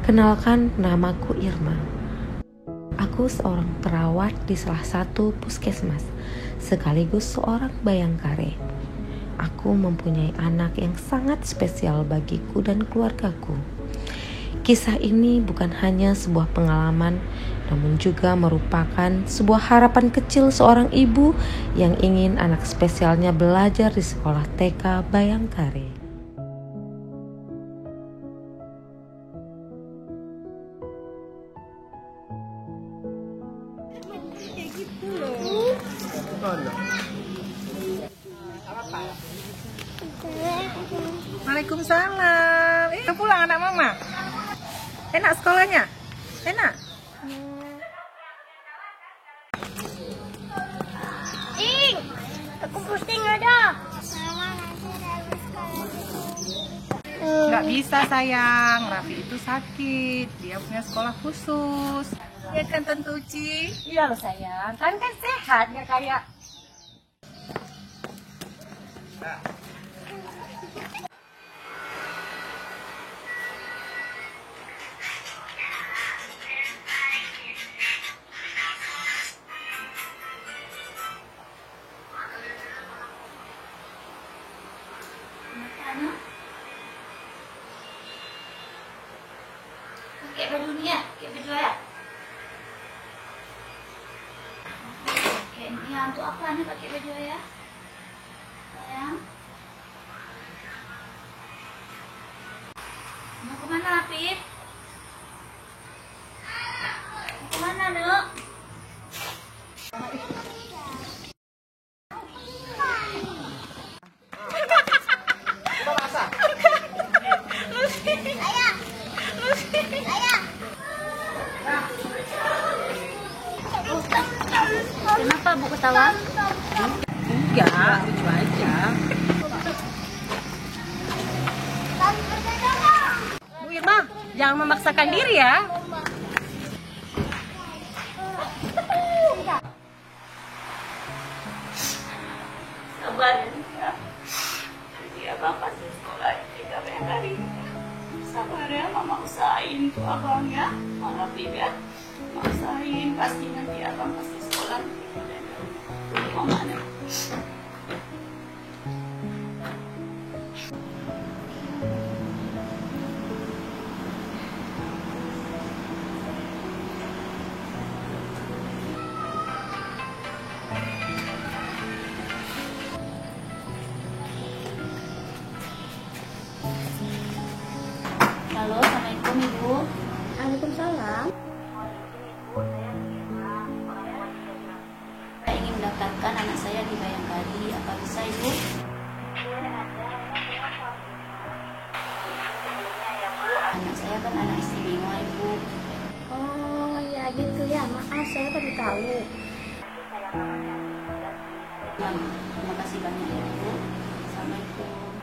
Perkenalkan, namaku Irma. Aku seorang perawat di salah satu puskesmas, sekaligus seorang bayangkare. Aku mempunyai anak yang sangat spesial bagiku dan keluargaku. Kisah ini bukan hanya sebuah pengalaman, namun juga merupakan sebuah harapan kecil seorang ibu yang ingin anak spesialnya belajar di sekolah TK Bayangkare. Waalaikumsalam. Udah pulang anak mama? Enak sekolahnya? Enak? Ing, aku pusing ada. Nggak bisa sayang, Raffi itu sakit. Dia punya sekolah khusus. Ya kan Tante Uci? Iya loh sayang, kan sehat nggak kayak. Pakai baju ni ya, pakai baju ya. Pakai ni ya, untuk apa nih pakai baju ya? Sayang. Mau kemana, Afif? Mau kemana, Nuk? Kenapa Bu ketawa? Enggak, lucu aja. Bu Irma, jangan memaksakan diri ya. Sabar ya. Nanti abang pasti sekolah di Bayangkari. Sabar ya, mama usahain tuh abang ya. Malah ya, mama usahain. Pasti nanti abang pasti sekolah di Bayangkari. Mama ada. Halo, Assalamualaikum Ibu. Waalaikumsalam. Saya ingin mendaftarkan anak saya di Bayangkari. Apa bisa Ibu? Anak saya kan anak istimewa Ibu. Oh ya gitu ya, maaf saya baru tahu. Terima kasih banyak ya Ibu. Assalamualaikum.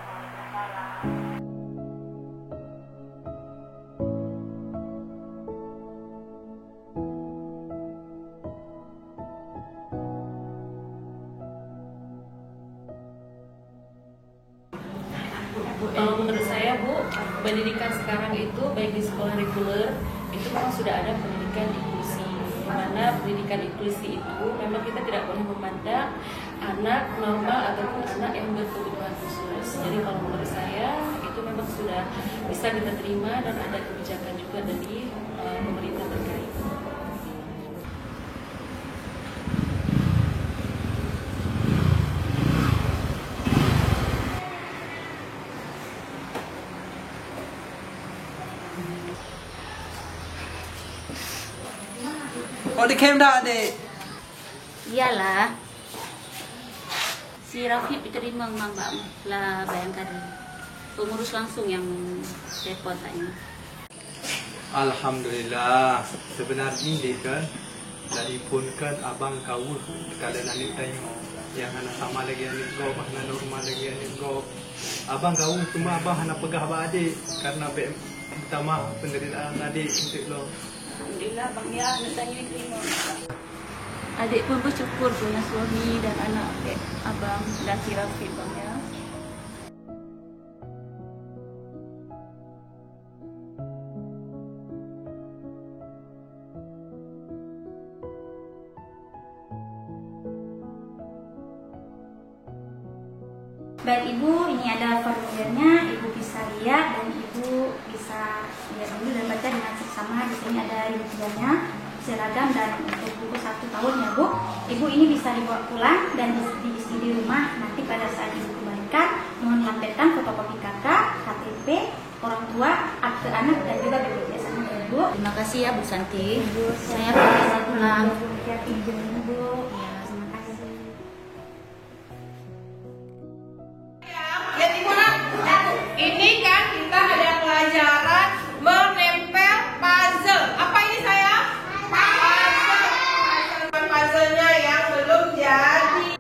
Kalau menurut saya Bu, pendidikan sekarang itu baik di sekolah reguler itu memang sudah ada pendidikan inklusi. Di mana pendidikan inklusi itu memang kita tidak boleh memandang anak normal ataupun anak yang berkebutuhan khusus. Jadi kalau menurut saya itu memang sudah bisa kita terima dan ada kebijakan juga dari pemerintah terkait. Kok dikem dah adik? Iyalah. Si Raffi diterima Mama lah Bayangkari. Pengurus langsung yang repot tanya. Alhamdulillah. Sebenarnya ini kan dari pun kan abang kau kalian anik tengok yang anak sama lagi anik gop, anak normal lagi anik gop. Abang kau cuma abang anak pegah abang adik karena minta maaf penderitaan adik untuk lo. Alhamdulillah Bang ya, anak saya diterima. Adik pun bersyukur punya suami dan anak abang dan si Raffi Bang ya. Baik Ibu, ini ada formulirnya, Ibu bisa lihat dan Ibu bisa lihat dulu dan baca dengan seksama. Di sini ada rinciannya, seragam dan untuk buku 1 tahun ya Bu. Ibu ini bisa dibawa pulang dan diisi di rumah. Nanti pada saat Ibu kembalikan, mohon lampirkan fotokopi kakak, KTP, orang tua, akte anak dan juga BPJS anak ya Bu. Terima kasih ya Bu Santi. Ibu, saya bisa pulang. Ya, izin Bu. Ya, terima kasih. Ini kan kita ada pelajaran menempel puzzle. Apa ini saya? Puzzle. Puzzle-nya yang belum jadi.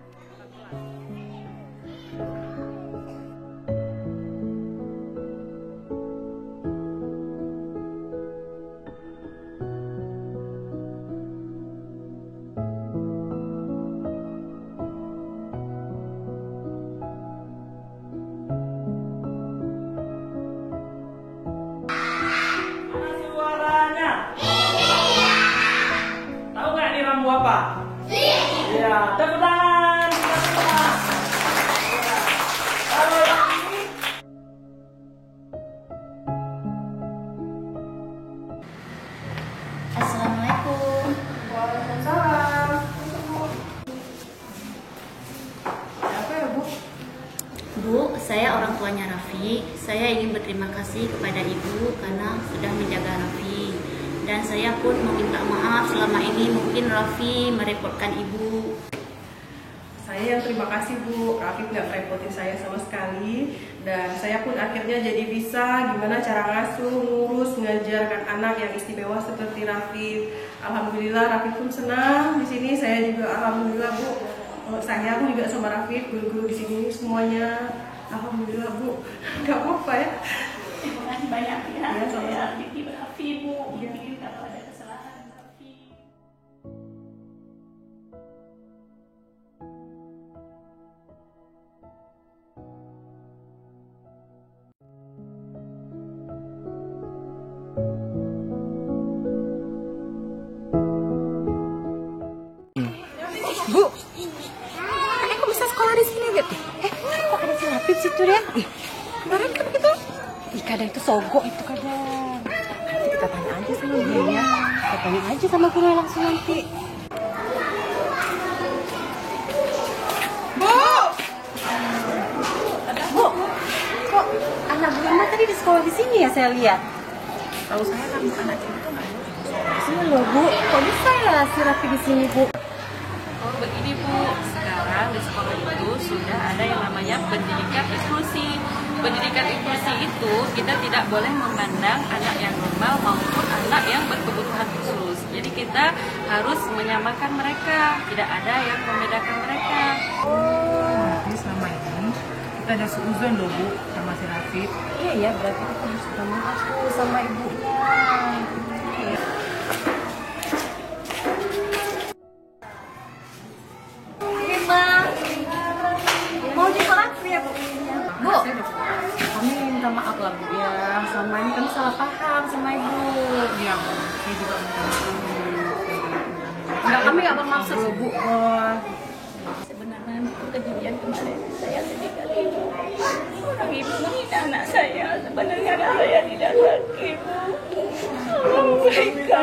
Suaranya. Tahu nggak ini rambu apa? Iya. Tepuk tangan. Kalau yang ini. Assalamualaikum. Waalaikumsalam. Apa ya Bu? Bu, saya orang tuanya Raffi. Saya ingin berterima kasih kepada Ibu karena sudah menjaga Raffi. Dan saya pun meminta maaf selama ini mungkin Raffi merepotkan Ibu. Saya yang terima kasih Bu, Rafif nggak merepotin saya sama sekali. Dan saya pun akhirnya jadi bisa gimana cara ngasuh, ngurus, mengajarkan anak yang istimewa seperti Rafif. Alhamdulillah Rafif pun senang di sini. Saya juga alhamdulillah Bu, sayang juga sama Rafif, guru-guru di sini semuanya. Alhamdulillah Bu, nggak apa-apa ya. Terima kasih banyak ya. Ya, sama-sama. Saya titip Raffi Bu. Mungkin kalau ada kesalahan Raffi. Bu, kok bisa sekolah di sini gitu? Kok ada si Lapip situ ya? Kemarin kan gitu. Kadang itu sogok itu kadang. Nanti kita tanya aja sama dia ya. Kita tanya aja sama guru langsung nanti. Bu, kok anak Bu Irma tadi di sekolah di sini ya saya lihat? Tahu saya kan anak itu nggak Sini loh Bu, kok bisa ya si Raffi di sini Bu? Oh begini Bu, sekarang di sekolah itu sudah ada yang namanya pendidikan inklusi. Pendidikan inklusi itu kita tidak boleh memandang anak yang normal maupun anak yang berkebutuhan khusus. Jadi kita harus menyamakan mereka, tidak ada yang membedakan mereka. Berarti selama ini kita ada seuzon loh Bu sama si Rafif. Iya ya, berarti kita harus minta maaf tuh sama ibunya. Mau jumpa Raffi ya Bu? Bu, kami minta maaf lah Bu ya. Sama ini kami salah paham sama Ibu. Iya, saya juga minta maaf. Enggak, kami nggak bermaksud loh Bu. Sebenarnya itu kejadian kemarin saya sedih kali Bu. Orang ibu menghina anak saya. Sebenarnya anak saya tidak sakit Bu. Mereka